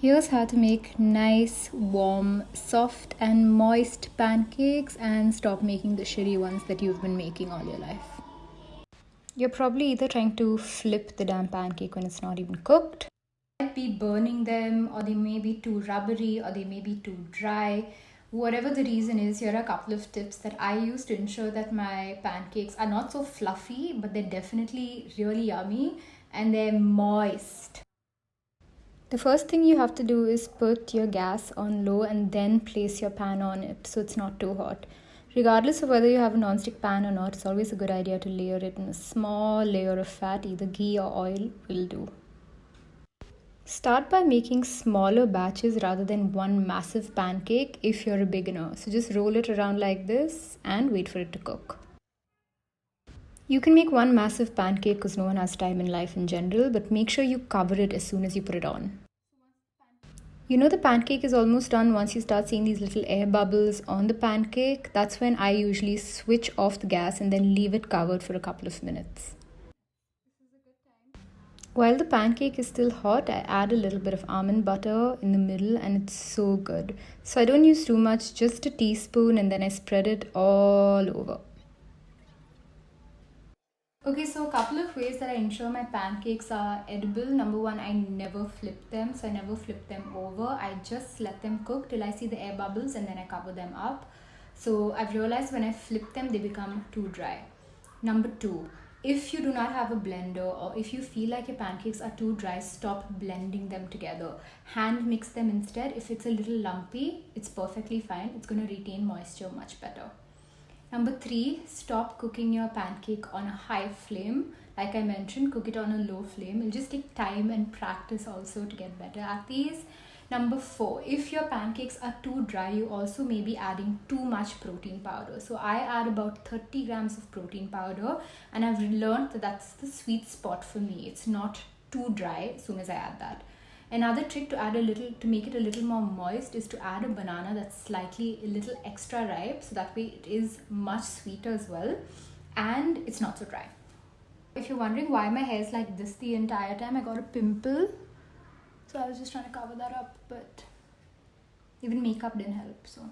Here's how to make nice, warm, soft and moist pancakes and stop making the shitty ones that you've been making all your life. You're probably either trying to flip the damn pancake when it's not even cooked. You might be burning them, or they may be too rubbery, or they may be too dry. Whatever the reason is, here are a couple of tips that I use to ensure that my pancakes are not so fluffy, but they're definitely really yummy and they're moist. The first thing you have to do is put your gas on low and then place your pan on it so it's not too hot. Regardless of whether you have a non-stick pan or not, it's always a good idea to layer it in a small layer of fat, either ghee or oil will do. Start by making smaller batches rather than one massive pancake if you're a beginner. So just roll it around like this and wait for it to cook. You can make one massive pancake because no one has time in life in general, but make sure you cover it as soon as you put it on. You know the pancake is almost done once you start seeing these little air bubbles on the pancake. That's when I usually switch off the gas and then leave it covered for a couple of minutes. While the pancake is still hot, I add a little bit of almond butter in the middle and it's so good. So I don't use too much, just a teaspoon, and then I spread it all over. Okay, so a couple of ways that I ensure my pancakes are edible. Number one, I never flip them. So I never flip them over. I just let them cook till I see the air bubbles and then I cover them up. So I've realized when I flip them, they become too dry. Number two, if you do not have a blender or if you feel like your pancakes are too dry, stop blending them together. Hand mix them instead. If it's a little lumpy, it's perfectly fine. It's going to retain moisture much better. Number three, stop cooking your pancake on a high flame. Like I mentioned, cook it on a low flame. It'll just take time and practice also to get better at these. Number four, if your pancakes are too dry, you also may be adding too much protein powder. So I add about 30 grams of protein powder, and I've learned that that's the sweet spot for me. It's not too dry as soon as I add that. Another trick to make it a little more moist is to add a banana that's a little extra ripe, so that way it is much sweeter as well and it's not so dry. If you're wondering why my hair is like this the entire time, I got a pimple, so I was just trying to cover that up, but even makeup didn't help, so